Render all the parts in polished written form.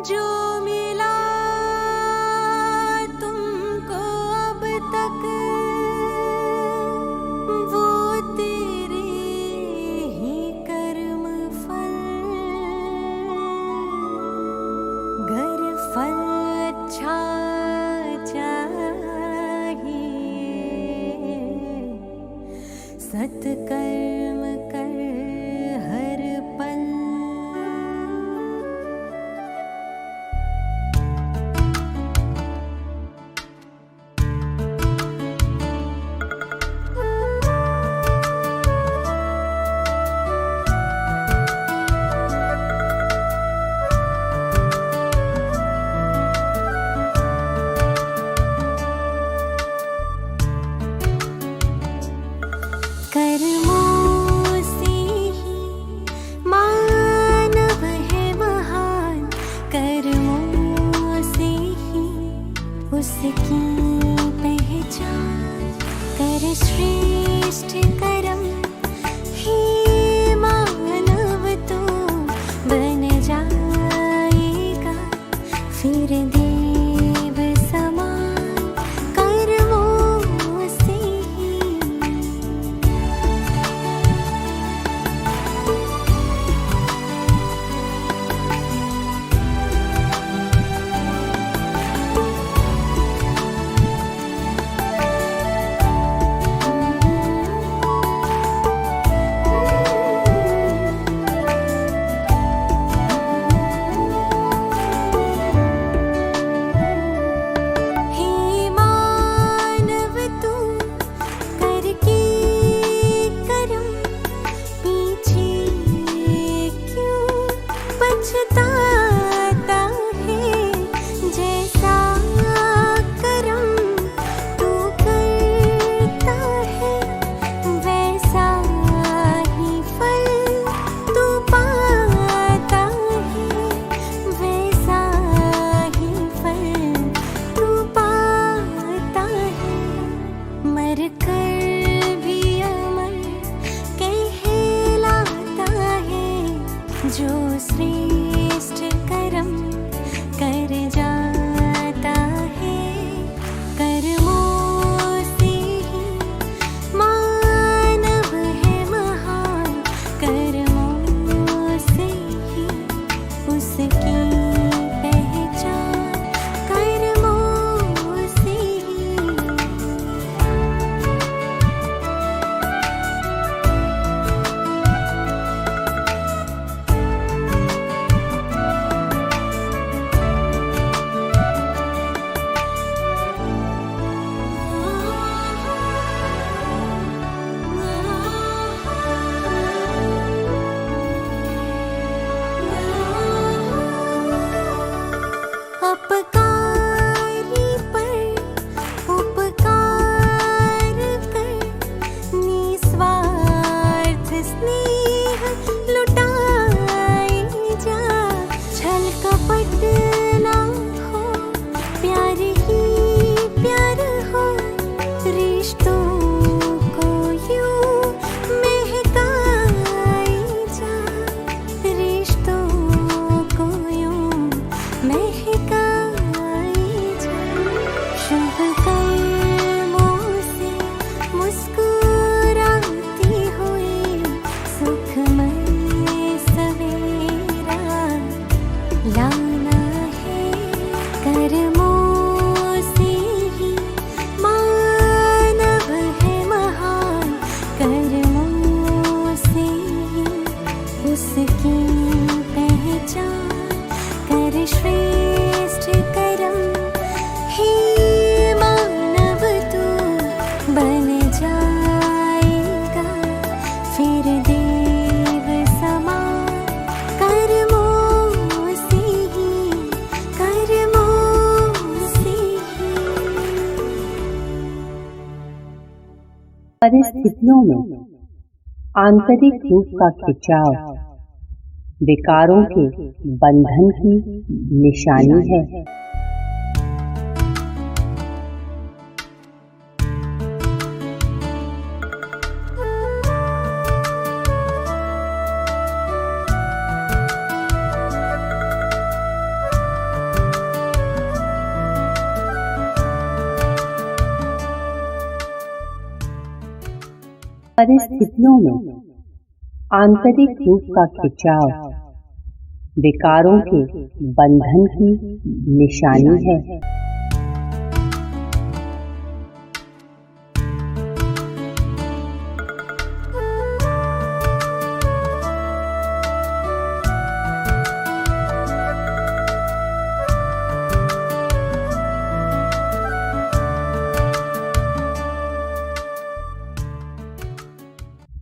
जो मिला तुमको अब तक वो तेरे ही कर्म फल। गर फल अच्छा चाहिए सत्कर्म कर हर पल। कर्मों से ही मानव है महान, कर्मों से ही उसकी पहचान। कर श्रेष्ठ कर्म ही मानव तो बन जाएगा फिर देव समान। कर्मों से ही जो श्रेष्ठ कर्म कर जाता है। कर्मों से ही मानव है महान, कर्मों से ही उसकी पहचान। कर्मों से ही अपकारी पर उपकार कर निस्वार्थ स्नेह लुटाए जा। छल कपट ना हो, प्यार ही प्यार हो, रिश्तों को यूं महकाए जा। रिश्तों को यूं महकाए जा। शुभ कर्मों से मुस्कुराती हुई सुखमय सवेरा लाना है। कर्मों से ही मानव है महान, कर्मों से ही उसकी पहचान। कर श्रेष्ठ कर्म ही मानव तू बन जाएगा फिर देव समान। कर्मों से ही, कर्मों से ही। परिस्थितियों में आंतरिक रूप का खिंचाव विकारों के बंधन की निशानी है। परिस्थितियों में आंतरिक रूप का खिंचाव विकारों के बंधन की निशानी है।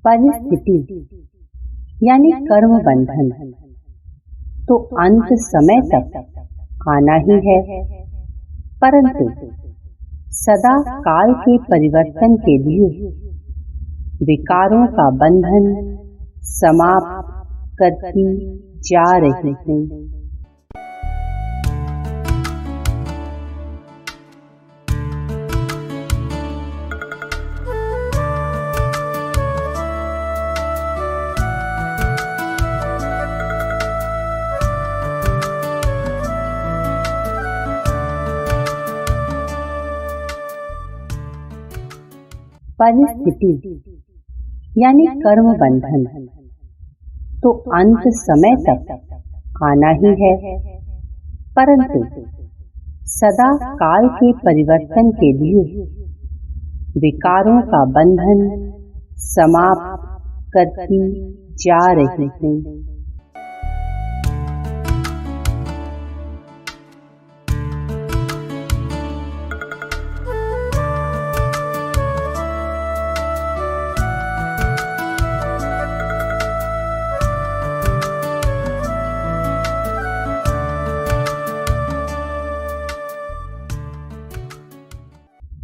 परिस्थिति यानी कर्म बंधन तो अंत समय तक आना ही है, परंतु सदा काल के परिवर्तन के लिए विकारों का बंधन समाप्त करती जा रही है। परिस्थिति यानी कर्म बंधन तो अंत समय तक आना ही है, परंतु सदा काल के परिवर्तन के लिए विकारों का बंधन समाप्त करती जा रही है।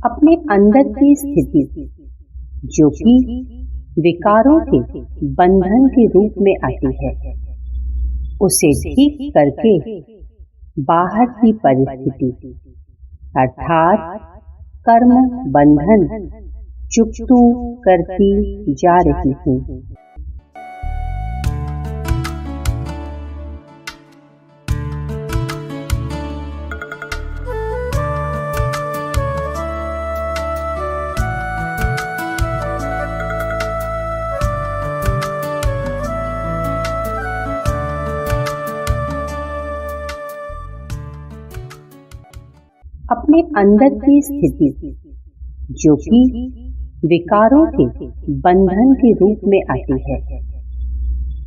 अपने अंदर की स्थिति जो कि विकारों के बंधन के रूप में आती है, उसे ठीक करके बाहर की परिस्थिति अर्थात कर्म बंधन चुकतू करती जा रही है। अपने अंदर की स्थिति जो कि विकारों के बंधन के रूप में आती है,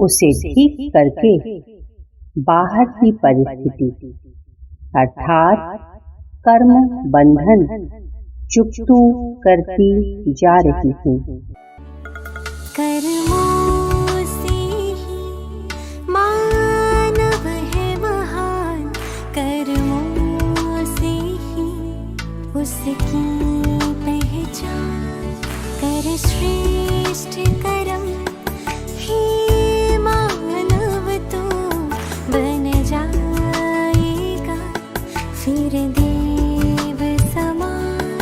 उसे ठीक करके बाहर की परिस्थिति अर्थात कर्म बंधन चुकतू करती जा रही है। कर्मों से ही मानव है महान, कर्मों से ही उसकी पहचान। कर श्रेष्ठ कर्म ही मानव तो बन जाएगा फिर देव समान।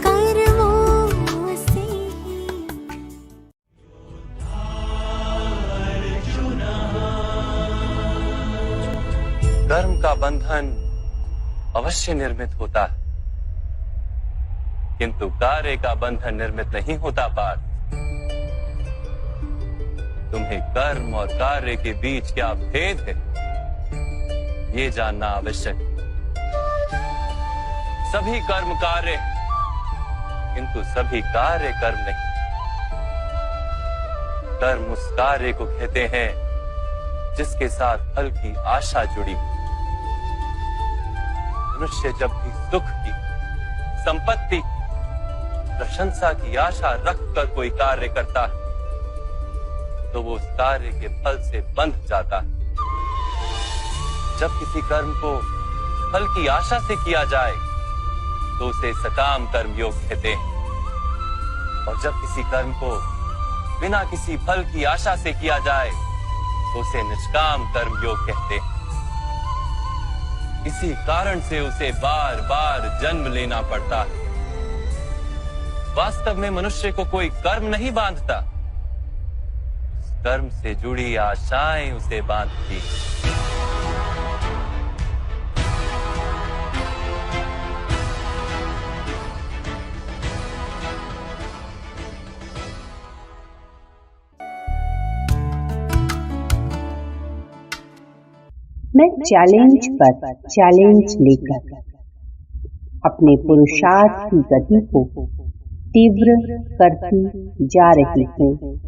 कर्मों से ही कर्म का बंधन अवश्य निर्मित होता है, किंतु कार्य का बंधन निर्मित नहीं होता पार्थ। तुम्हें कर्म और कार्य के बीच क्या भेद है, ये जानना आवश्यक है। सभी कर्म कार्य हैं, किंतु सभी कार्य कर्म नहीं। कर्म उस कार्य को कहते हैं जिसके साथ फल की आशा जुड़ी। मनुष्य जब भी सुख की, संपत्ति की, प्रशंसा की आशा रखकर कोई कार्य करता है, तो वो उस कार्य के फल से बंध जाता है। जब किसी कर्म को फल की आशा से किया जाए तो उसे सकाम कर्म योग कहते हैं, और जब किसी कर्म को बिना किसी फल की आशा से किया जाए तो उसे निष्काम कर्म योग कहते हैं। इसी कारण से उसे बार बार जन्म लेना पड़ता है। वास्तव में मनुष्य को कोई कर्म नहीं बांधता, कर्म से जुड़ी आशाएं उसे बांधती। मैं चैलेंज पर चैलेंज लेकर अपने पुरुषार्थ की गति को तीव्र करती जा रही हूँ।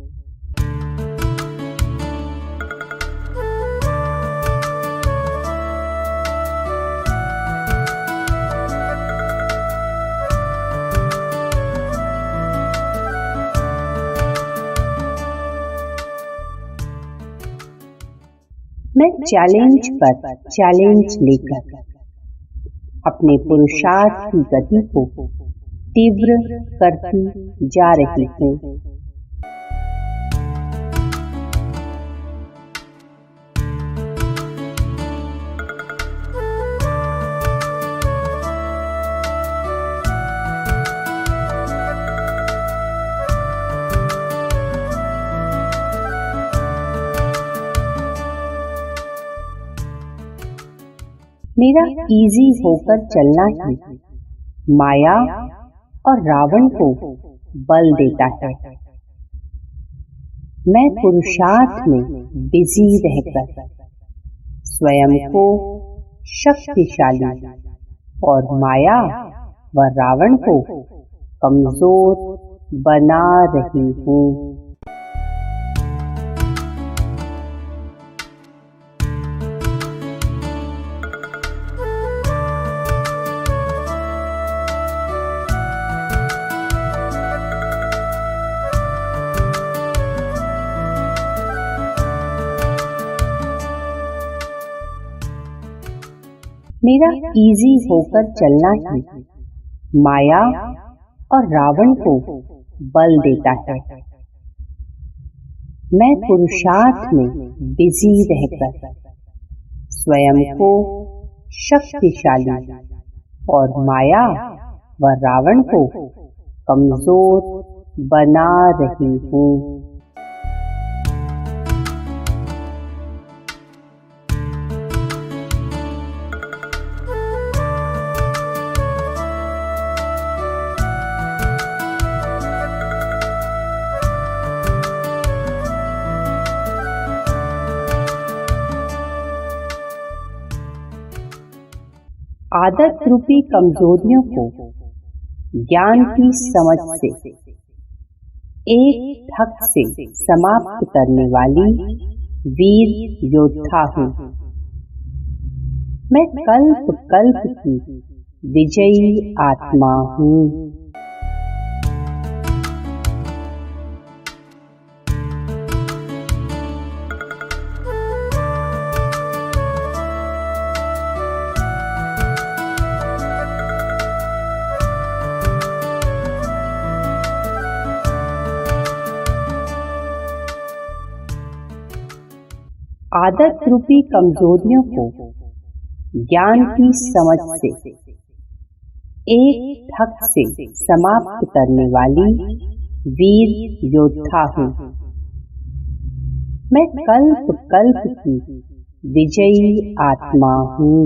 मैं चैलेंज पर चैलेंज लेकर अपने पुरुषार्थ की गति को तीव्र करती जा रही हूँ। मेरा इजी होकर चलना ही माया और रावण को बल देता है। मैं पुरुषार्थ में बिजी रहकर स्वयं को शक्तिशाली और माया व रावण को कमजोर बना रही हूँ। मेरा इजी होकर चलना ही माया और रावण को बल देता है। मैं पुरुषार्थ में बिजी रहकर स्वयं को शक्तिशाली और माया व रावण को कमजोर बना रही हूँ। आदत रूपी कमजोरियों को ज्ञान की समझ से एक धक से समाप्त करने वाली वीर योद्धा हूँ। मैं कल्प कल्प की विजयी आत्मा हूँ। आदत रूपी कमजोरियों को ज्ञान की समझ से एक धक से समाप्त करने वाली वीर योद्धा हूँ। मैं कल्प कल्प की विजयी आत्मा हूँ।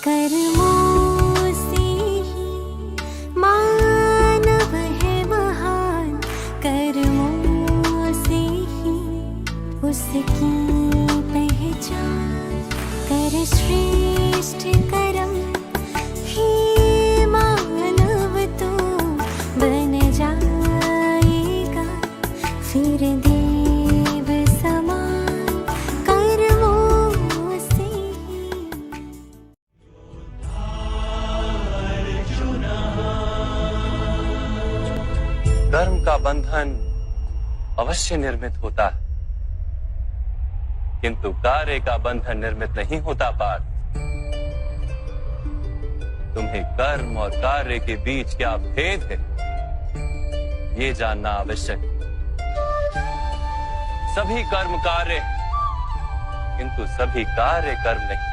कर्मों से ही मानव है महान, कर्मों से ही उसकी पहचान। कर श्रेष्ठ कर्म ही मानव तो बन जाएगा फिर देव समान। कर्मों से ही कर्म का बंधन अवश्य निर्मित होता है, किंतु कार्य का बंधन निर्मित नहीं होता पार्थ। तुम्हें कर्म और कार्य के बीच क्या भेद है, ये जानना आवश्यक है। सभी कर्म कार्य हैं, किंतु सभी कार्य कर्म नहीं।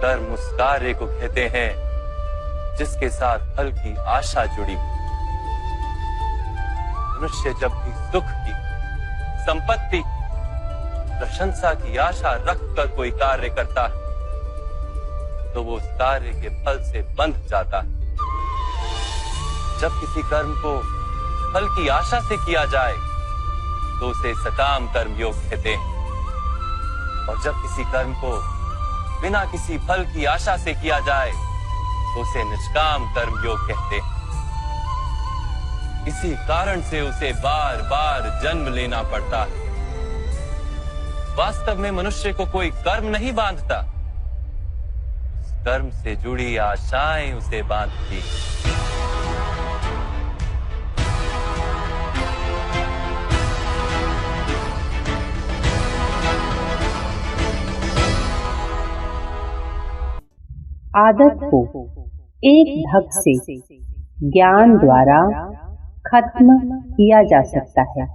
कर्म उस कार्य को कहते हैं जिसके साथ फल की आशा जुड़ी। मनुष्य जब भी सुख की, संपत्ति, प्रशंसा की आशा रखकर कोई कार्य करता है तो वो उस कार्य के फल से बंध जाता है। जब किसी कर्म को फल की आशा से किया जाए तो उसे सकाम कर्म योग कहते हैं। और जब किसी कर्म को बिना किसी फल की आशा से किया जाए तो उसे निष्काम कर्म योग कहते हैं। इसी कारण से उसे बार बार जन्म लेना पड़ता है। वास्तव में मनुष्य को कोई कर्म नहीं बांधता, कर्म से जुड़ी आशाएं उसे बांधती। आदत को एक ढंग से ज्ञान द्वारा खत्म किया जा सकता है,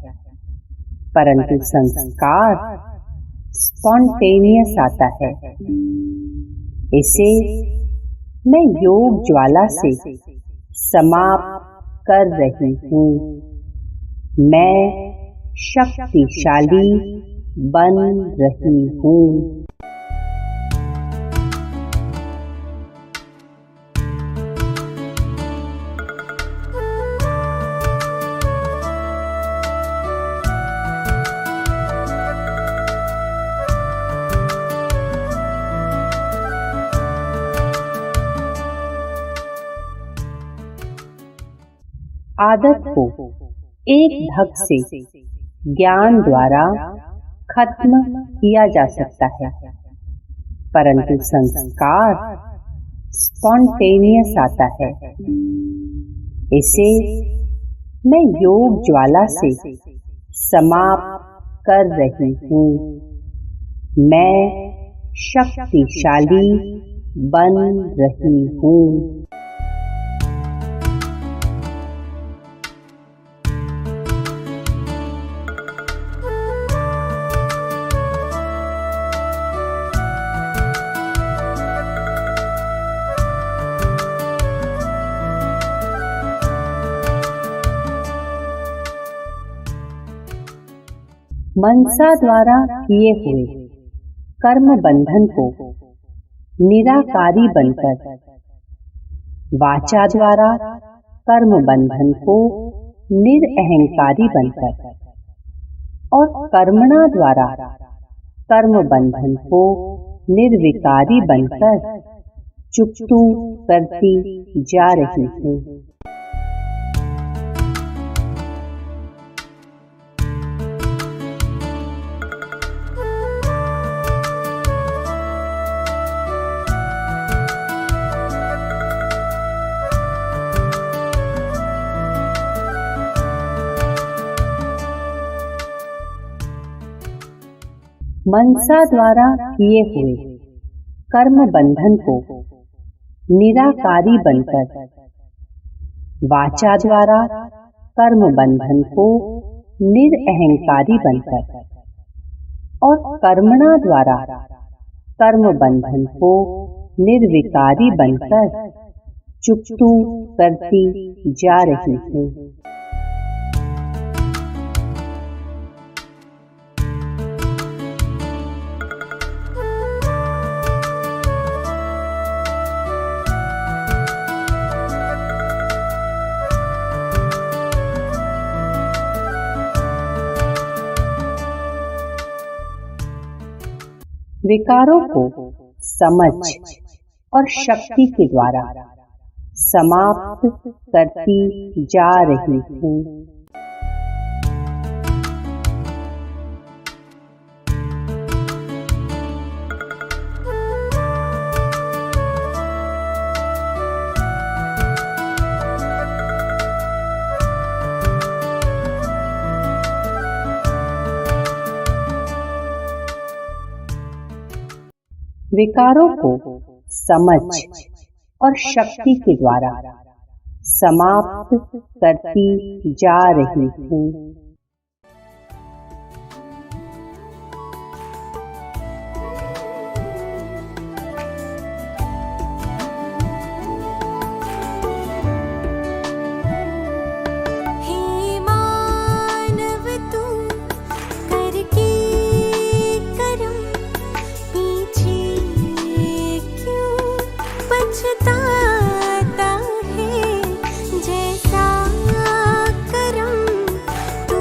परंतु संस्कार स्पॉन्टेनियस आता है। इसे मैं योग ज्वाला से समाप्त कर रही हूँ। मैं शक्तिशाली बन रही हूँ। आदत को एक ढंग से ज्ञान द्वारा खत्म किया जा सकता है, परंतु संस्कार स्पॉन्टेनियस आता है। इसे मैं योग ज्वाला से समाप्त कर रही हूँ। मैं शक्तिशाली बन रही हूँ। मनसा द्वारा किए हुए कर्म बंधन को निराकारी बनकर, वाचा द्वारा कर्म बंधन को निरअहंकारी बनकर और कर्मणा द्वारा कर्म बंधन को निर्विकारी बनकर चुकतू करती जा रही हूँ। मनसा द्वारा किए हुए कर्म बंधन को निराकारी बनकर, वाचा द्वारा कर्म बंधन को निरअहंकारी बनकर और कर्मणा द्वारा कर्म बंधन को निर्विकारी बनकर चुकतू करती जा रही हूँ। विकारों को समझ और शक्ति के द्वारा समाप्त करती जा रही हूँ। विकारों को समझ और शक्ति के द्वारा समाप्त करती जा रही हूँ। पछताता है जैसा करम तू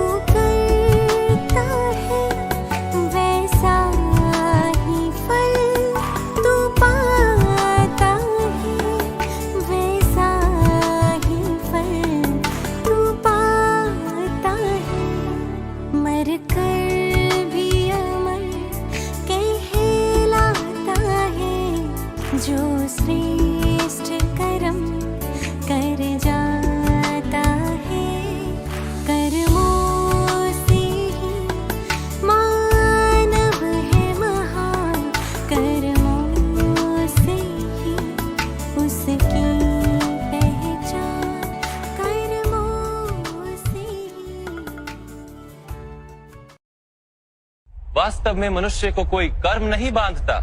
वास्तव में मनुष्य को कोई कर्म नहीं बांधता,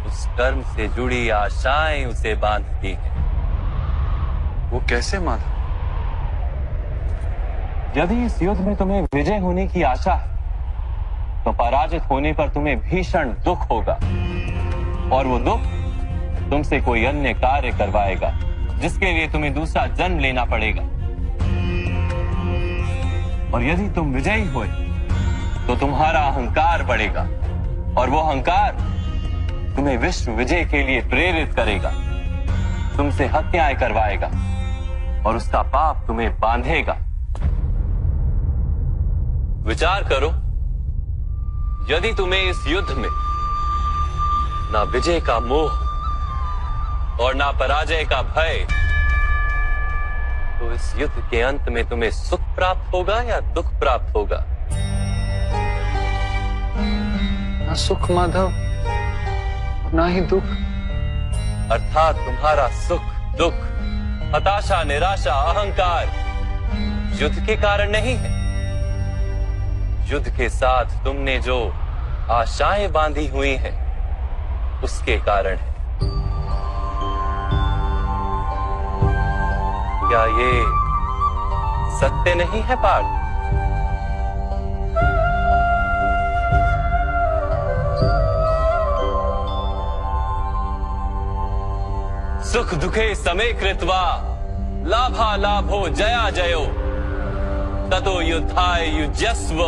उस कर्म से जुड़ी आशाएं उसे बांधती हैं। वो कैसे माधव? यदि इस युद्ध में तुम्हें विजय होने की आशा है, तो पराजित होने पर तुम्हें भीषण दुख होगा, और वो दुख तुमसे कोई अन्य कार्य करवाएगा, जिसके लिए तुम्हें दूसरा जन्म लेना पड़ेगा। और यदि तुम विजयी हुए तो तुम्हारा अहंकार बढ़ेगा, और वो अहंकार तुम्हें विश्व विजय के लिए प्रेरित करेगा, तुमसे हत्याएं करवाएगा, और उसका पाप तुम्हें बांधेगा। विचार करो, यदि तुम्हें इस युद्ध में ना विजय का मोह और ना पराजय का भय, तो इस युद्ध के अंत में तुम्हें सुख प्राप्त होगा या दुख प्राप्त होगा? ना सुख माधव, ना ही दुख। अर्थात तुम्हारा सुख, दुख, हताशा, निराशा, अहंकार युद्ध के कारण नहीं है। युद्ध के साथ तुमने जो आशाएं बांधी हुई हैं, उसके कारण है। क्या ये सत्य नहीं है पार्थ? सुख दुखे समे कृत्वा लाभा लाभो जया जयो ततो युद्धाय युज्यस्व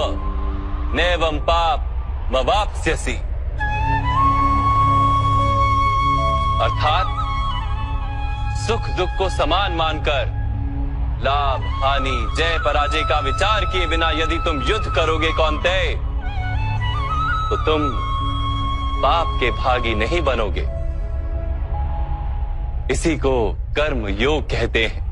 नैवं पाप मवाप्स्यसि। अर्थात सुख दुख को समान मानकर लाभ हानि जय पराजय का विचार किए बिना यदि तुम युद्ध करोगे कौन्तेय, तो तुम पाप के भागी नहीं बनोगे। इसी को कर्म योग कहते हैं।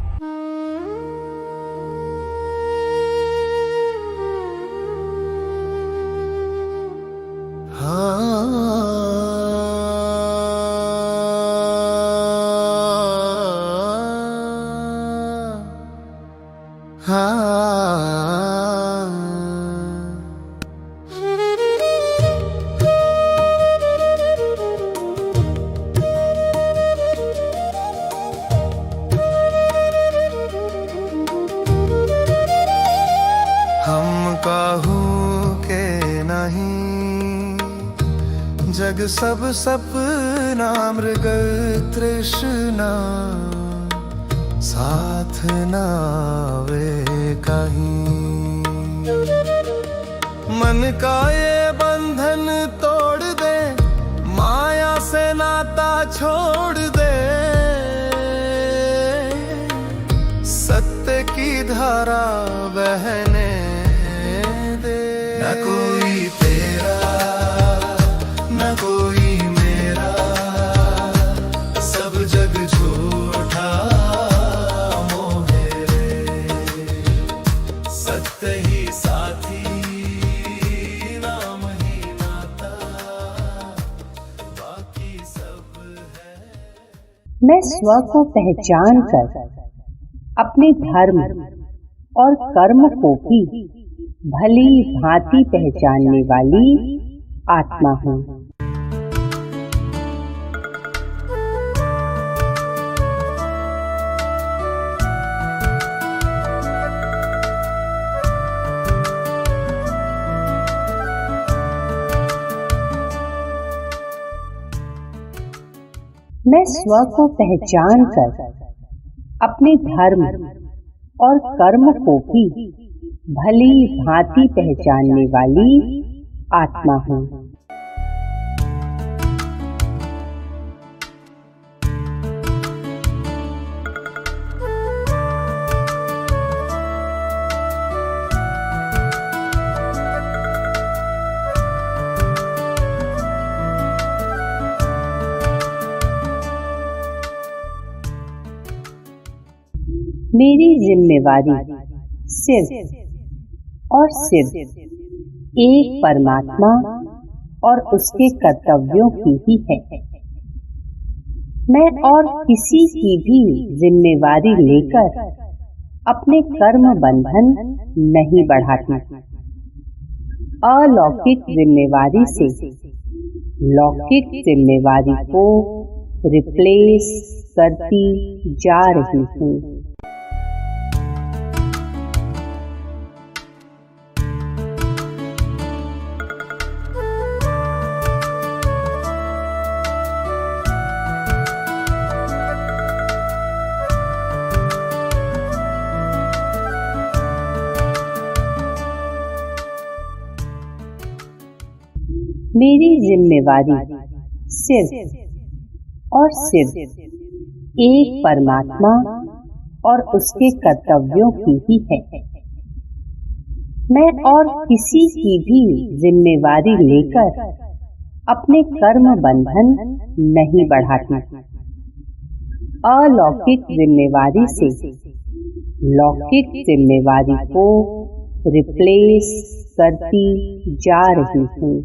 जग सब सपना मृग तृष्णा साथ नावे कहीं। मन का ये बंधन तोड़ दे, माया से नाता छोड़ दे, सत्य की धारा बहने दे। न कोई तेरा न कोई मेरा, सब जग झूठा मोहे रे। सत्य ही साथी, नाम ही नाता, बाकी सब है। मैं स्व को पहचान कर अपने धर्म और कर्म को भी भली भांति पहचानने वाली आत्मा हूँ। मैं स्व को पहचान कर अपने धर्म और कर्म को भी भली भांति पहचानने वाली आत्मा हूँ। मेरी जिम्मेवारी सिर्फ और सिर्फ एक परमात्मा और उसके कर्तव्यों की ही है। मैं और किसी की भी जिम्मेवारी लेकर अपने कर्म बंधन नहीं बढ़ाती। अलौकिक जिम्मेवारी से लौकिक जिम्मेवारी को रिप्लेस करती जा रही हूँ। मेरी जिम्मेवारी सिर्फ और सिर्फ एक परमात्मा और उसके कर्तव्यों की ही है। मैं और किसी की भी जिम्मेवारी लेकर अपने कर्म बंधन नहीं बढ़ाती। अलौकिक जिम्मेवारी से लौकिक जिम्मेवारी को रिप्लेस करती जा रही हूँ।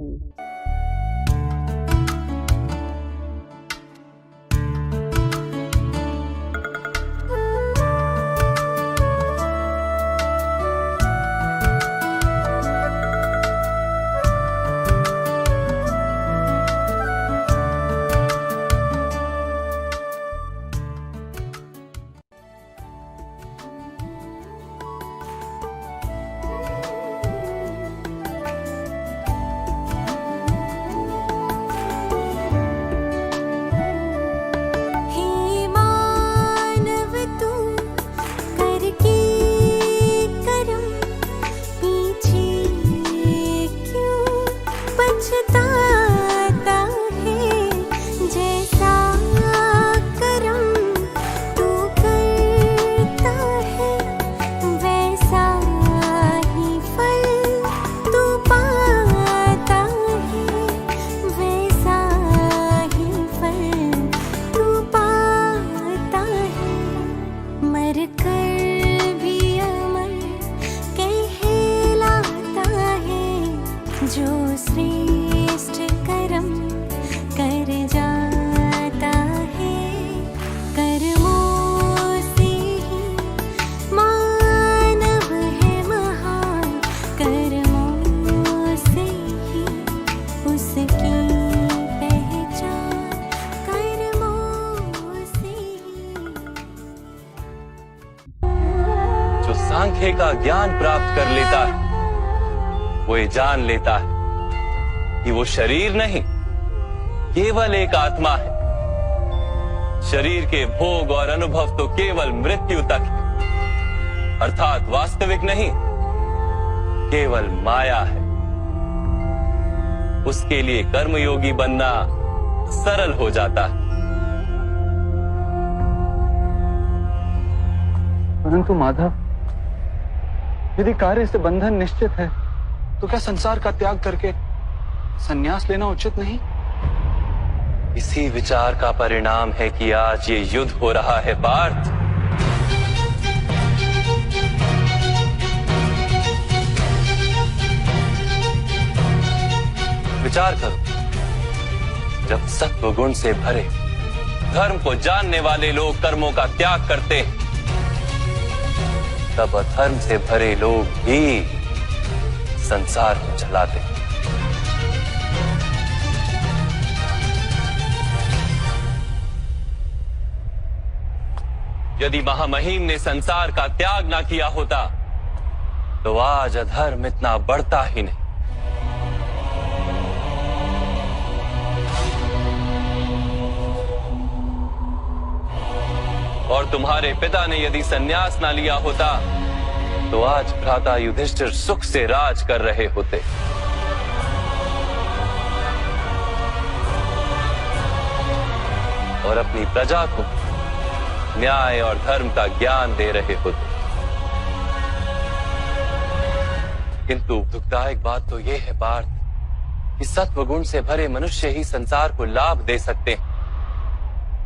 सांख्य का ज्ञान प्राप्त कर लेता है, वो ये जान लेता है कि वो शरीर नहीं, केवल एक आत्मा है। शरीर के भोग और अनुभव तो केवल मृत्यु तक है, अर्थात वास्तविक नहीं, केवल माया है। उसके लिए कर्मयोगी बनना सरल हो जाता है। परंतु माधव, यदि कार्य से बंधन निश्चित है तो क्या संसार का त्याग करके संन्यास लेना उचित नहीं? इसी विचार का परिणाम है कि आज ये युद्ध हो रहा है पार्थ। विचार करो, जब सत्व गुण से भरे धर्म को जानने वाले लोग कर्मों का त्याग करते हैं, तब अधर्म से भरे लोग भी संसार को चलाते हैं। यदि महामहिम ने संसार का त्याग ना किया होता तो आज अधर्म इतना बढ़ता ही नहीं। और तुम्हारे पिता ने यदि संन्यास ना लिया होता तो आज भ्राता युधिष्ठिर सुख से राज कर रहे होते। और अपनी प्रजा को न्याय और धर्म का ज्ञान दे रहे होते। किंतु दुखदायक बात तो यह है पार्थ कि सत्व गुण से भरे मनुष्य ही संसार को लाभ दे सकते हैं,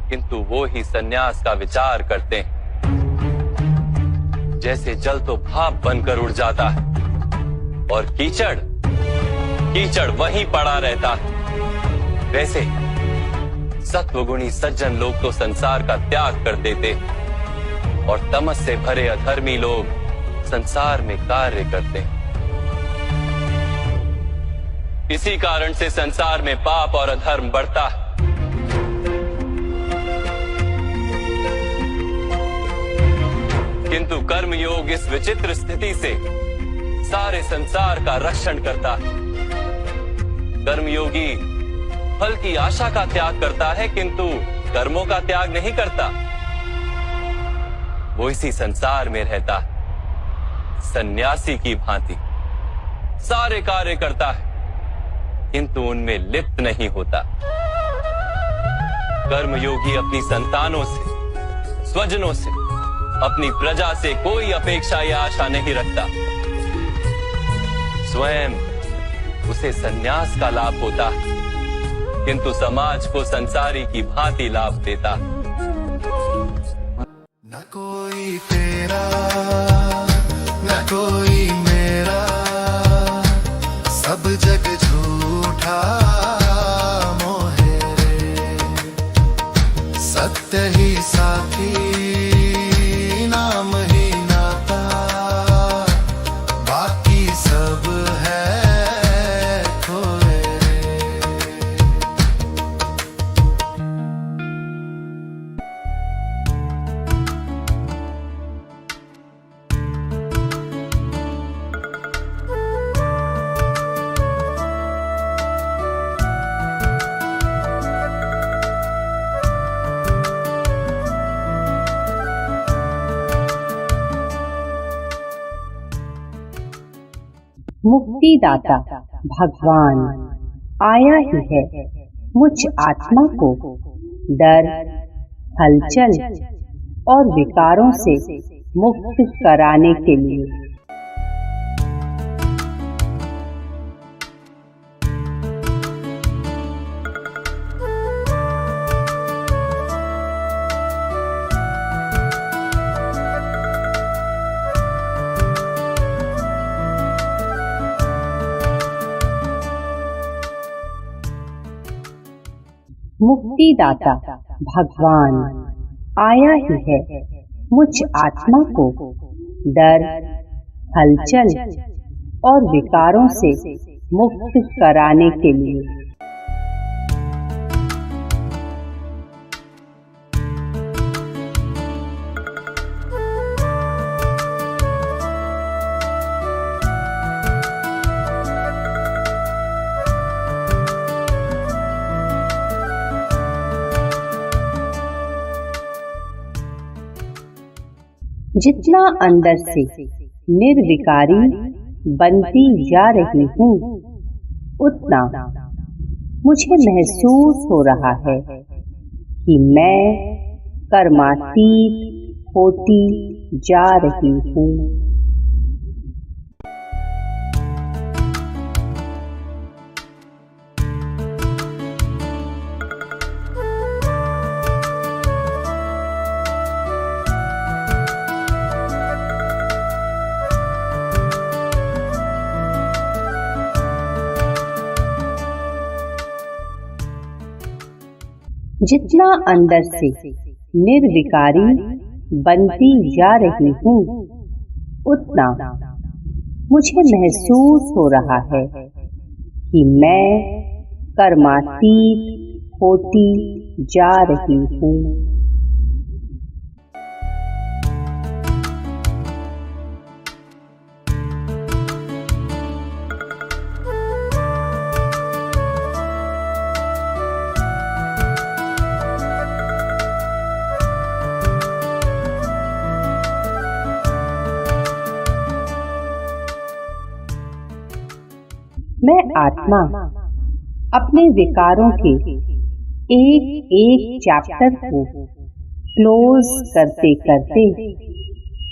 किंतु वो ही संन्यास का विचार करते हैं। जैसे जल तो भाप बनकर उड़ जाता है और कीचड़ वहीं पड़ा रहता है, वैसे सत्वगुणी सज्जन लोग तो संसार का त्याग कर देते और तमस से भरे अधर्मी लोग संसार में कार्य करते हैं। इसी कारण से संसार में पाप और अधर्म बढ़ता है। किंतु कर्मयोग इस विचित्र स्थिति से सारे संसार का रक्षण करता है। कर्मयोगी फल की आशा का त्याग करता है, किंतु कर्मों का त्याग नहीं करता। वो इसी संसार में रहता है, सन्यासी की भांति सारे कार्य करता है, किंतु उनमें लिप्त नहीं होता। कर्मयोगी अपनी संतानों से, स्वजनों से, अपनी प्रजा से कोई अपेक्षा या आशा नहीं रखता। स्वयं उसे संन्यास का लाभ होता है, किंतु समाज को संसारी की भांति लाभ देता। न कोई तेरा न कोई मेरा, सब जग झूठा मोहे रे। सत्य ही साथी, नाम ही नाता, बाकी सब है खोए रे। मुक्तिदाता भगवान आया ही है मुझ आत्मा को डर, हलचल और विकारों से मुक्त कराने के लिए। मुक्तिदाता भगवान आया ही है मुझ आत्मा को डर, हलचल और विकारों से मुक्त कराने के लिए। जितना अंदर से निर्विकारी बनती जा रही हूँ, उतना मुझे महसूस हो रहा है कि मैं कर्मातीत होती जा रही हूँ। जितना अंदर से निर्विकारी बनती जा रही हूँ, उतना मुझे महसूस हो रहा है कि मैं कर्मातीत होती जा रही हूँ। मैं आत्मा अपने विकारों के एक एक चैप्टर को क्लोज करते करते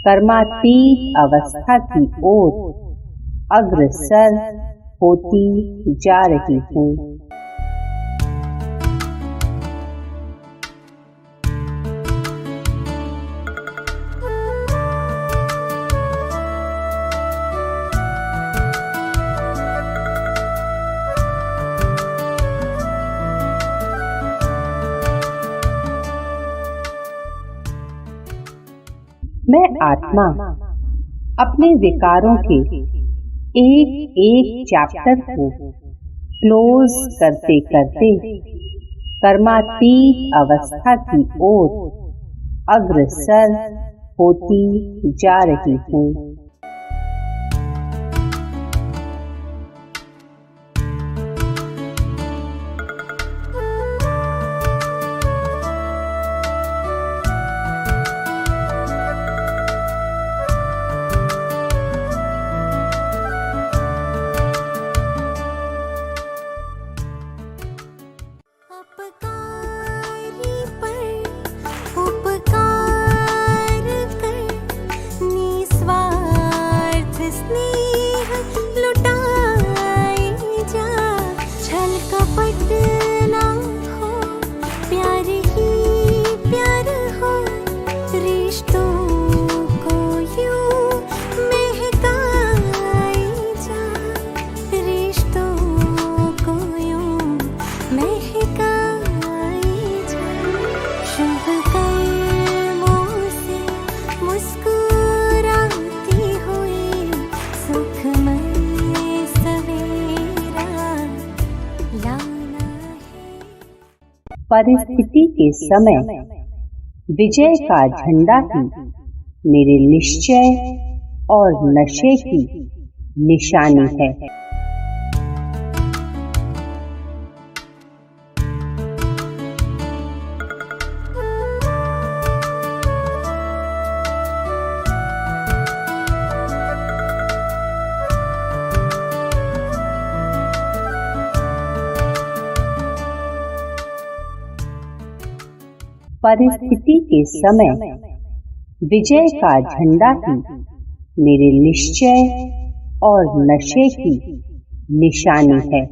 कर्मातीत अवस्था की ओर अग्रसर होती जा रही हूँ। मैं आत्मा अपने विकारों के एक एक चैप्टर को क्लोज करते करते कर्मातीत अवस्था की ओर अग्रसर होती जा रही हूँ। अपकारी पर उपकार कर निस्वार्थ स्नेह लुटाए जा। छल कपट ना हो, प्यार ही प्यार हो, रिश्तों को यूं महकाए जा, रिश्तों को यूं महकाए जा। शुभ कर्मों से मुस्कुराती हुई सुखमय सवेरा लाना है। परिस्थिति के समय विजय का झंडा ही मेरे निश्चय और नशे की निशानी है। परिस्थिति के समय विजय का झंडा ही मेरे निश्चय और नशे की निशानी है।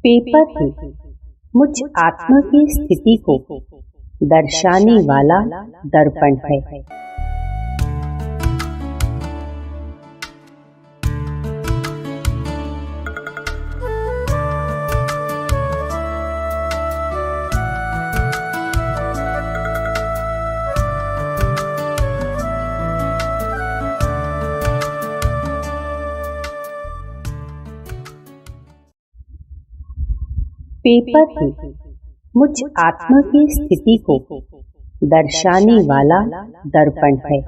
पेपर ही मुझ आत्मा की स्थिति को दर्शाने वाला दर्पण है। पेपर ही मुझ आत्मा की स्थिति को दर्शाने वाला दर्पण है।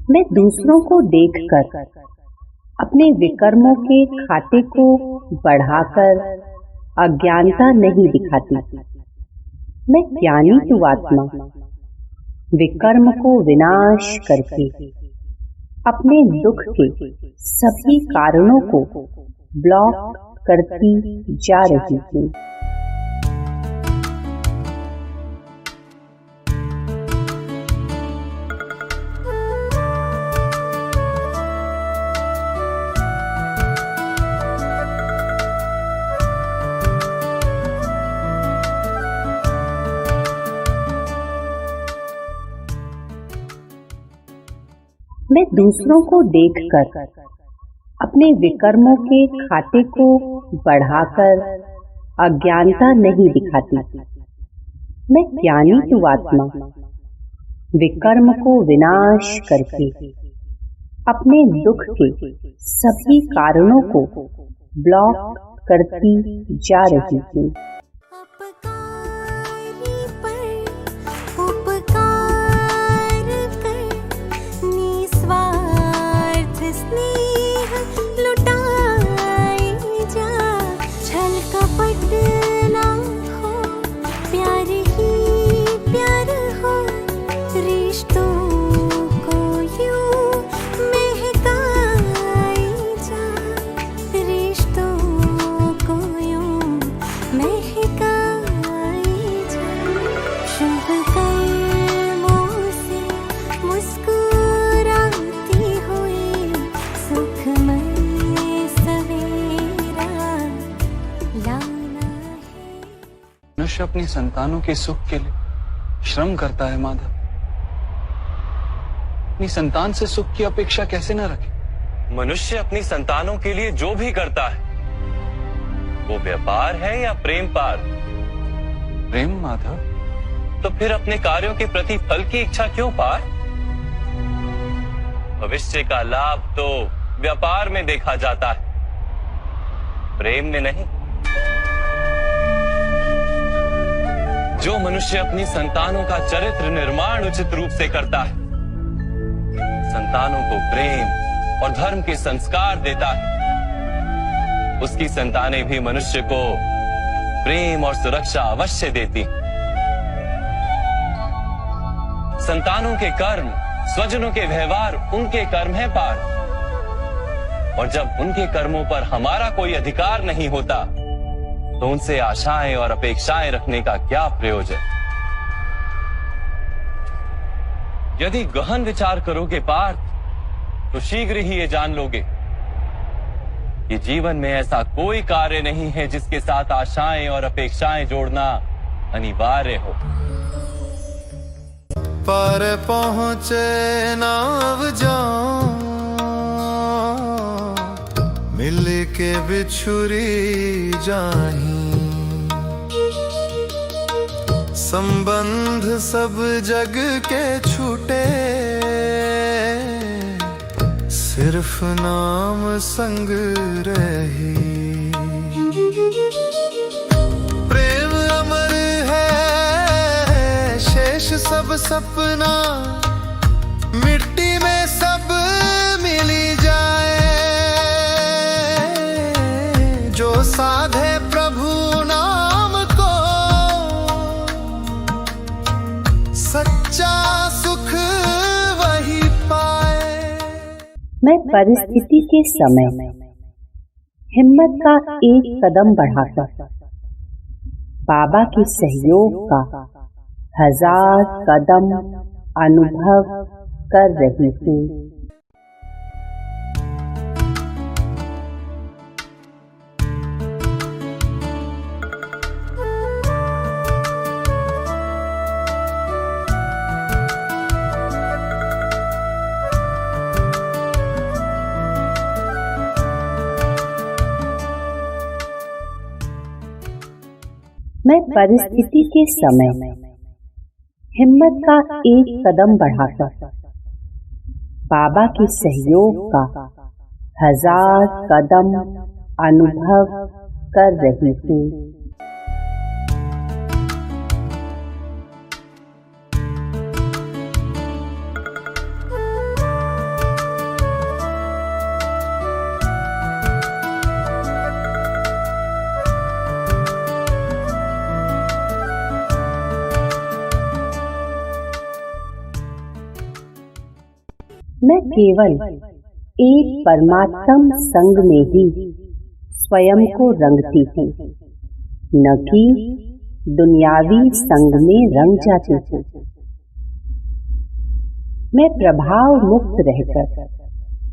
मैं दूसरों को देखकर अपने विकर्मों के खाते को बढ़ाकर अज्ञानता नहीं दिखाती। मैं ज्ञानी हूँ आत्मा, विकर्म को विनाश करके अपने दुख के सभी कारणों को ब्लॉक करती जा रही हूँ। मैं दूसरों को देखकर अपने विकर्मों के खाते को बढ़ाकर अज्ञानता नहीं दिखाती। मैं ज्ञानी हूँ आत्मा, विकर्म को विनाश करके अपने दुख के सभी कारणों को ब्लॉक करती जा रही हूँ। अपकारी पर उपकार कर निस्वार्थ स्नेह लुटाए जा। छल कपट ना हो, प्यार ही प्यार हो, रिश्तों को यूं महकाए जा, रिश्तों को यूं मनुष्य अपनी संतानों के सुख के लिए श्रम करता है माधव, अपनी संतान से सुख की अपेक्षा कैसे न रखे? मनुष्य अपनी संतानों के लिए जो भी करता है वो व्यापार है या प्रेम पार? प्रेम माधव। तो फिर अपने कार्यों के प्रति फल की इच्छा क्यों पार? भविष्य का लाभ तो व्यापार में देखा जाता है, प्रेम में नहीं। जो मनुष्य अपनी संतानों का चरित्र निर्माण उचित रूप से करता है, संतानों को प्रेम और धर्म के संस्कार देता है, उसकी संतानें भी मनुष्य को प्रेम और सुरक्षा अवश्य देती। संतानों के कर्म, स्वजनों के व्यवहार उनके कर्म है पार, और जब उनके कर्मों पर हमारा कोई अधिकार नहीं होता तो उनसे आशाएं और अपेक्षाएं रखने का क्या प्रयोजन? यदि गहन विचार करोगे पार्थ, तो शीघ्र ही ये जान लोगे कि जीवन में ऐसा कोई कार्य नहीं है जिसके साथ आशाएं और अपेक्षाएं जोड़ना अनिवार्य हो। पर पहुँचे नाव जाऊं, मिल के बिछुरी जाही, संबंध सब जग के छूटे, सिर्फ नाम संग रही। प्रेम अमर है, शेष सब सपना, मिट्टी में सब मिली जाए। जो साधे प्रभु नाम को, सच्चा सुख वही पाए। मैं परिस्थिति के समय हिम्मत का एक कदम बढ़ाकर बाबा के सहयोग का 1000 कदम अनुभव कर रही हूँ। मैं परिस्थिति के समय हिम्मत का एक कदम बढ़ाकर बाबा के सहयोग का 1000 कदम अनुभव कर रही हूँ। मैं केवल एक परमात्म संग में ही स्वयं को रंगती हूँ, न कि दुनियावी संग में रंग जाती हूँ। मैं प्रभाव मुक्त रहकर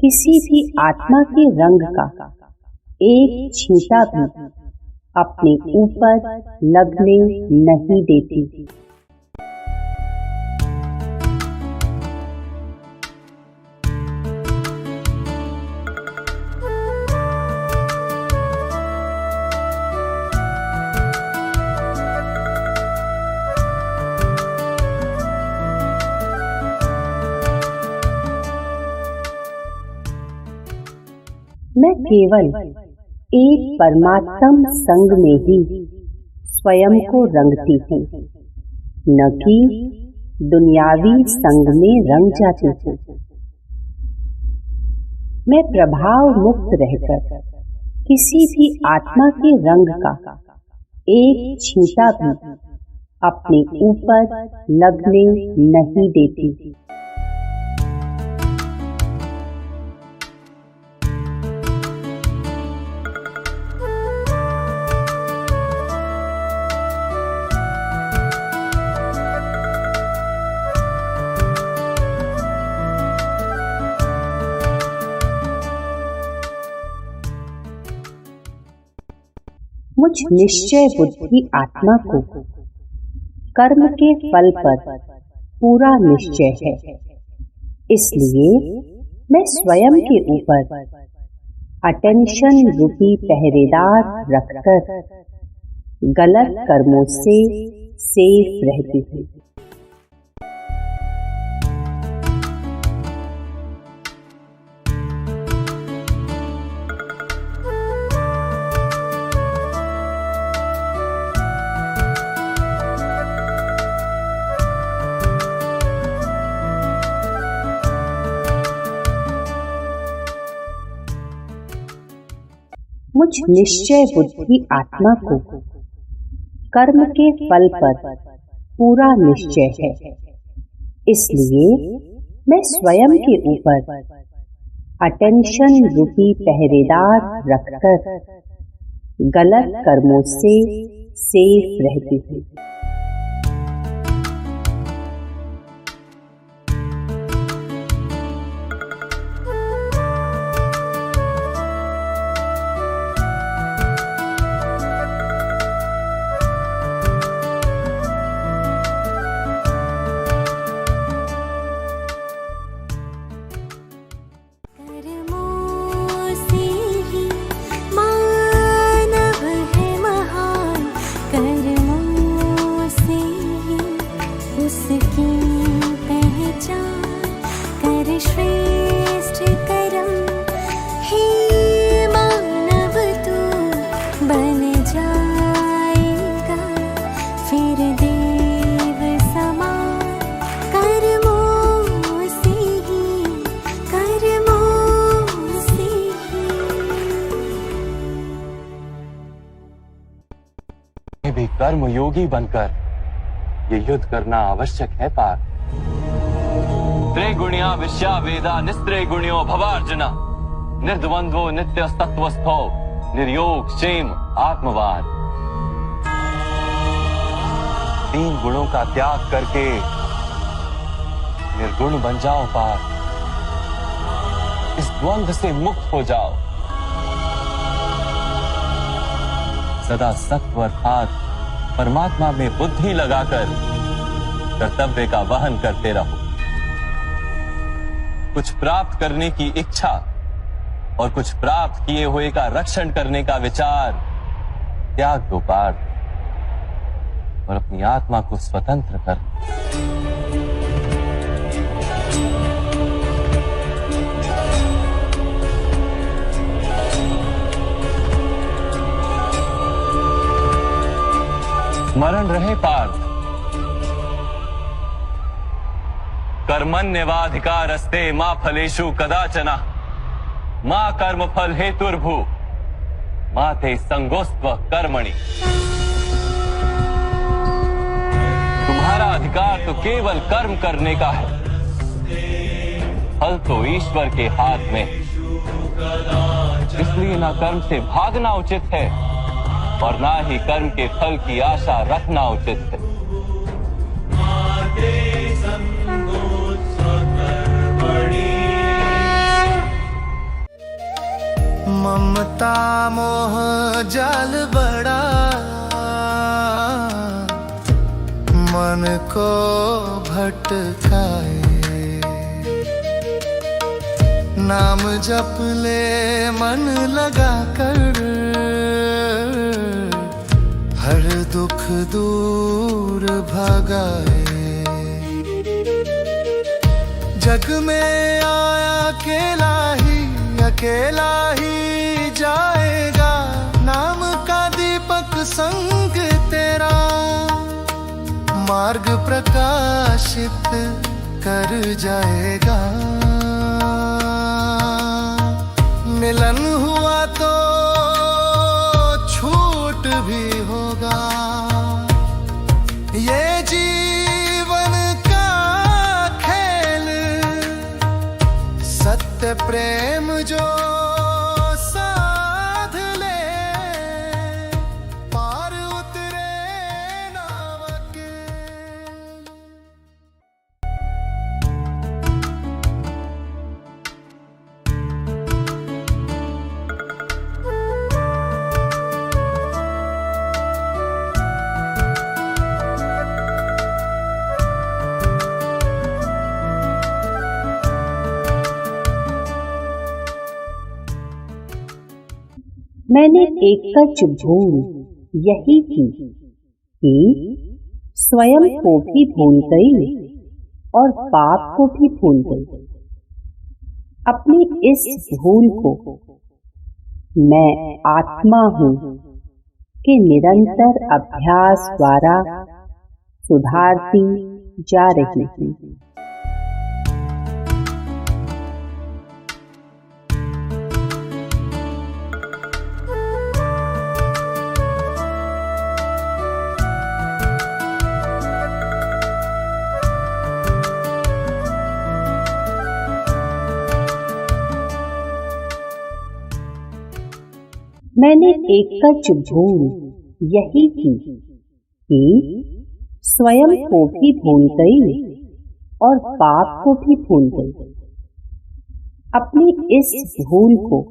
किसी भी आत्मा के रंग का एक छींटा भी अपने ऊपर लगने नहीं देती। मैं केवल एक परमात्म संग में ही स्वयं को रंगती हूँ, न कि दुनियावी संग में रंग जाती हूँ। मैं प्रभाव मुक्त रहकर किसी भी आत्मा के रंग का एक छींटा भी अपने ऊपर लगने नहीं देती। मुझ निश्चय बुद्धि आत्मा को कर्म के फल पर पूरा निश्चय है, इसलिए मैं स्वयं के ऊपर अटेंशन रूपी पहरेदार रखकर गलत कर्मों से सेफ रहती हूँ। मुझ निश्चय बुद्धि आत्मा को कर्म के फल पर पूरा निश्चय है, इसलिए मैं स्वयं के ऊपर अटेंशन रूपी पहरेदार रखकर गलत कर्मों से सेफ रहती हूँ। भी कर्म योगी बनकर ये युद्ध करना आवश्यक है पार। त्रिगुणिया विश्या वेदा निस्त्रिगुण्यो भवार्जुना निर्द्वंद्वो नित्य तत्वस्थो निर्योग क्षेम आत्मवाद। 3 गुणों का त्याग करके निर्गुण बन जाओ पार, इस द्वंद्व से मुक्त हो जाओ। सदा सत्व अर्थात परमात्मा में बुद्धि लगाकर कर्तव्य का वहन करते रहो। कुछ प्राप्त करने की इच्छा और कुछ प्राप्त किए हुए का रक्षण करने का विचार त्याग दो पार और अपनी आत्मा को स्वतंत्र कर। स्मरण रहे पार्थ, कर्मण्यवाधिकारस्ते मा फलेषु कदाचन मा कर्म फल हेतुर्भू मा ते संगोस्त्व कर्मणि। तुम्हारा अधिकार तो केवल कर्म करने का है, फल तो ईश्वर के हाथ में, इसलिए ना कर्म से भागना उचित है और ना ही कर्म के फल की आशा रखना उचित है। ममता मोह जाल बड़ा मन को भटकाए, नाम जप ले मन लगा कर हर दुख दूर भगाए। जग में आया अकेला ही जाएगा, नाम का दीपक संग तेरा मार्ग प्रकाशित कर जाएगा। मिलन हुआ तो छूट भी होगा, ये जीवन का खेल सत्य प्रेम जो साध ले पार उतरे नावक। मैंने एकच भूल यही की कि स्वयं को भी भूल गई और पाप को भी भूल गई। अपनी इस भूल को मैं आत्मा हूँ के निरंतर अभ्यास द्वारा सुधारती जा रही हूँ। मैंने एकच भूल यही की कि स्वयं को भी भूल गई और पाप को भी भूल गई। अपनी इस भूल को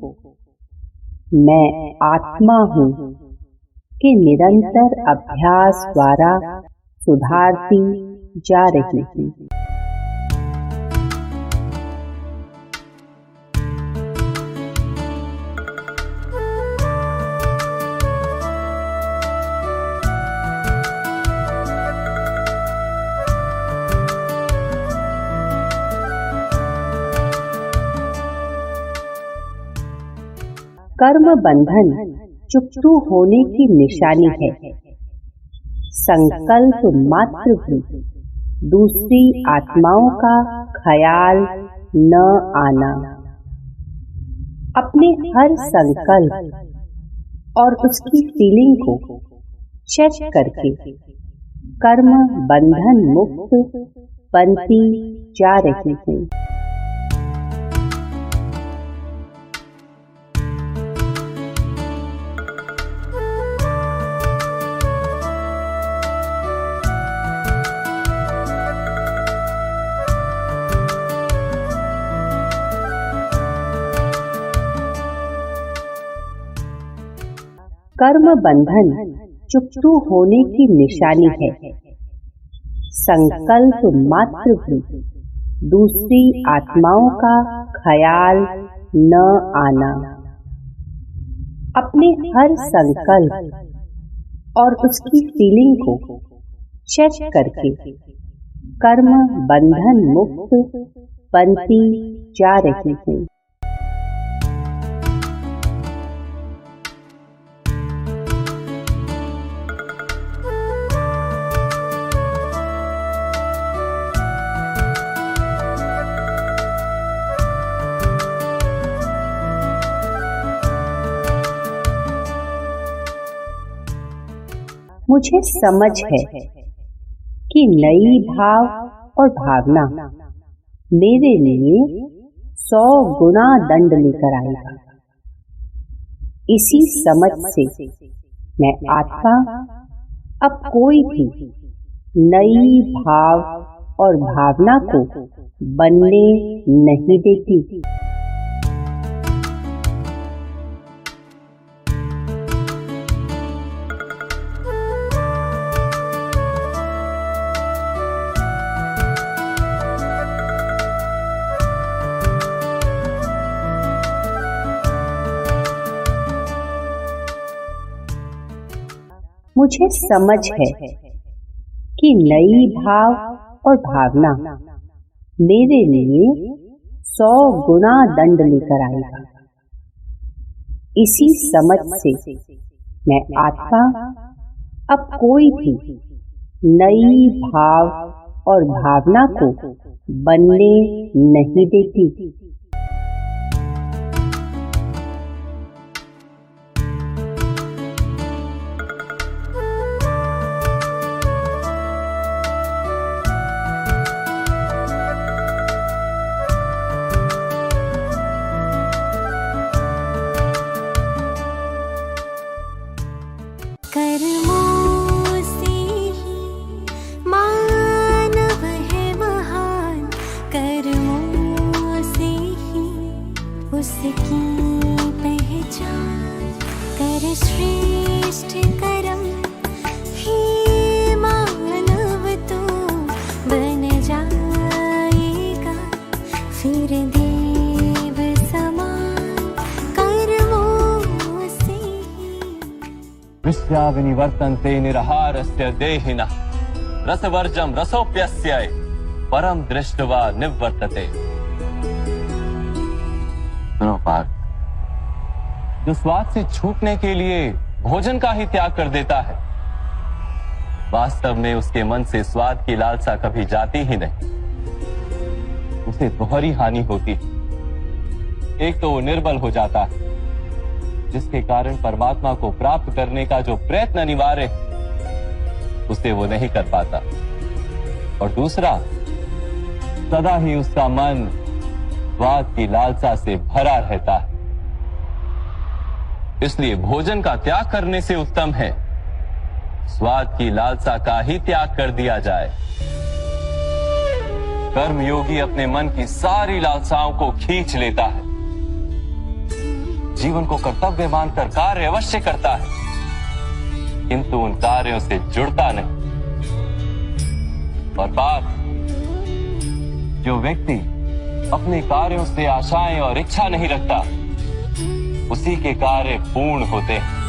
मैं आत्मा हूँ के निरंतर अभ्यास द्वारा सुधारती जा रही हूँ। कर्म बंधन चुकतू होने की निशानी है। संकल्प मात्र भी दूसरी आत्माओं का ख्याल न आना। अपने हर संकल्प और उसकी फीलिंग को चेक करके कर्म बंधन मुक्त बनती जा रही हूँ। कर्म बंधन चुकतू होने की निशानी है। संकल्प मात्र भी दूसरी आत्माओं का ख्याल न आना। अपने हर संकल्प और उसकी फीलिंग को चेक करके कर्म बंधन मुक्त बनती जा रही हूँ। मुझे समझ है कि नई भाव और भावना मेरे लिए 100 गुना दंड लेकर आएगा। इसी समझ से मैं आत्मा अब कोई भी नई भाव और भावना को बनने नहीं देती। मुझे समझ है कि नई भाव और भावना मेरे लिए 100 गुना दंड लेकर आएगा। इसी समझ से मैं आत्मा अब कोई भी नई भाव और भावना को बनने नहीं देती। कर्मों से ही मानव है महान, कर्मों से ही उसकी पहचान। कर श्रेष्ठ कर्म ही मानव तो बन जाएगा फिर देव समान। कर्मों से विश्या विनिवर्तन्ते निरहारस्य देहिनः रसवर्जम रसोप्यस्य परम दृष्ट्वा निवर्तते। सुनो पार्थ, जो स्वाद से छूटने के लिए भोजन का ही त्याग कर देता है, वास्तव में उसके मन से स्वाद की लालसा कभी जाती ही नहीं। उसे दोहरी हानि होती है। एक तो वो निर्बल हो जाता है, जिसके कारण परमात्मा को प्राप्त करने का जो प्रयत्न अनिवार्य है उसे वो नहीं कर पाता, और दूसरा, सदा ही उसका मन स्वाद की लालसा से भरा रहता है। इसलिए भोजन का त्याग करने से उत्तम है स्वाद की लालसा का ही त्याग कर दिया जाए। कर्मयोगी अपने मन की सारी लालसाओं को खींच लेता है, जीवन को कर्तव्य मानकर कार्य अवश्य करता है, किंतु उन कार्यों से जुड़ता नहीं। और बात, जो व्यक्ति अपने कार्यों से आशाएं और इच्छा नहीं रखता, उसी के कार्य पूर्ण होते हैं।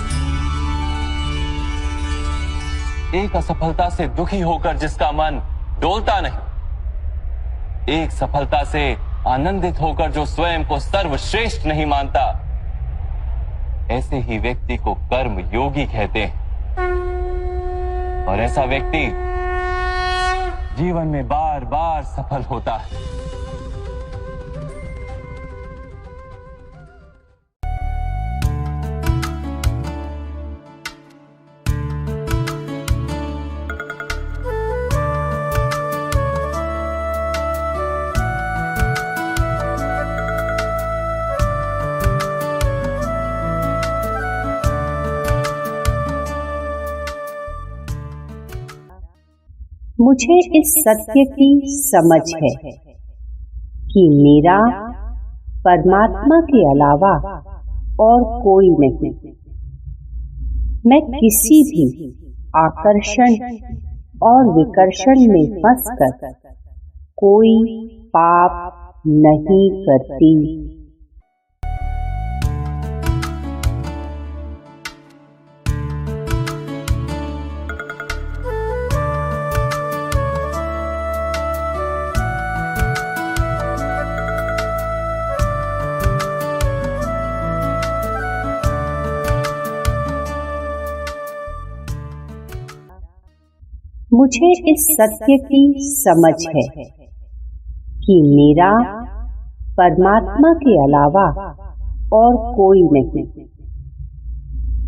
एक असफलता से दुखी होकर जिसका मन डोलता नहीं, एक सफलता से आनंदित होकर जो स्वयं को सर्वश्रेष्ठ नहीं मानता, ऐसे ही व्यक्ति को कर्म योगी कहते हैं। और ऐसा व्यक्ति जीवन में बार बार सफल होता है। मुझे इस सत्य की समझ है कि मेरा परमात्मा के अलावा और कोई नहीं। मैं किसी भी आकर्षण और विकर्षण में फंसकर कोई पाप नहीं करती। मुझे इस सत्य की समझ है कि मेरा परमात्मा के अलावा और कोई नहीं।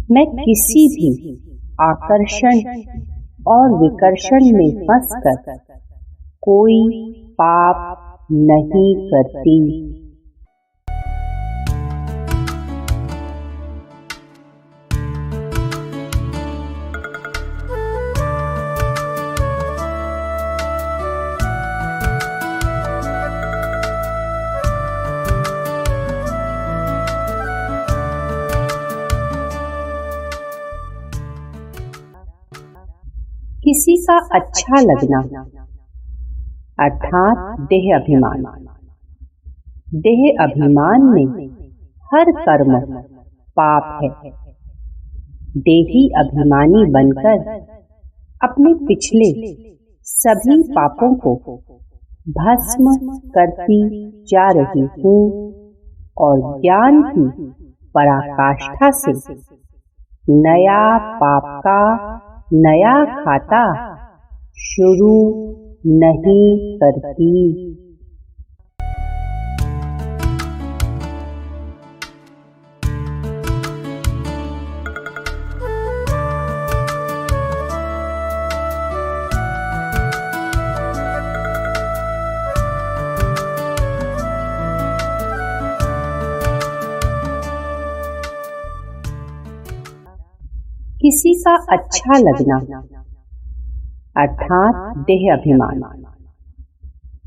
मैं किसी भी आकर्षण और विकर्षण में फंसकर कोई पाप नहीं करती। किसी का अच्छा लगना अर्थात देह अभिमान। देह अभिमान में हर कर्म पाप है। देही अभिमानी बनकर अपने पिछले सभी पापों को भस्म करती जा रही हूँ और ज्ञान की पराकाष्ठा से नया पाप का नया खाता शुरू नहीं करती। किसी का अच्छा लगना अर्थात देह अभिमान।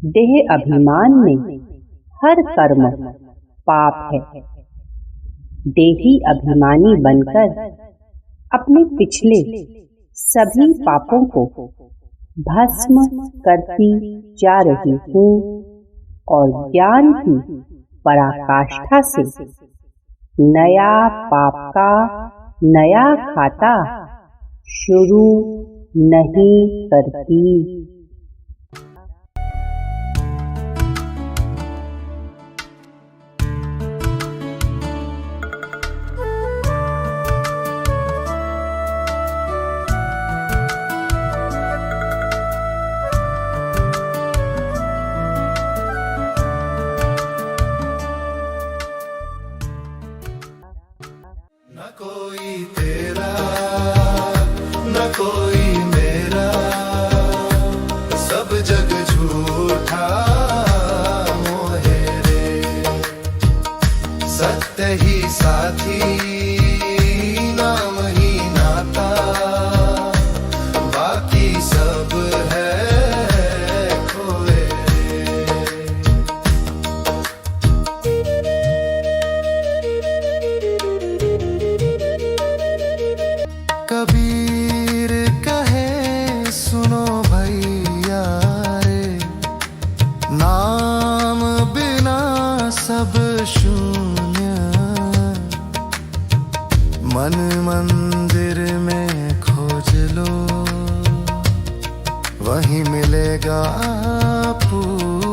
देह अभिमान में हर कर्म पाप है। देही अभिमानी बनकर अपने पिछले सभी पापों को भस्म करती जा रही हूँ और ज्ञान की पराकाष्ठा से नया पाप का नया खाता शुरू नहीं करती। न कोई तेरा न कोई मेरा, सब जग झूठा मोहे रे। सत्य ही साथी नाम ही नाता, बाकी सब है खोए रे। कबीर कहे सुनो भैया रे, नाम बिना सब शून्य। मन मंदिर में खोज लो, वहीं मिलेगा पूर्ण।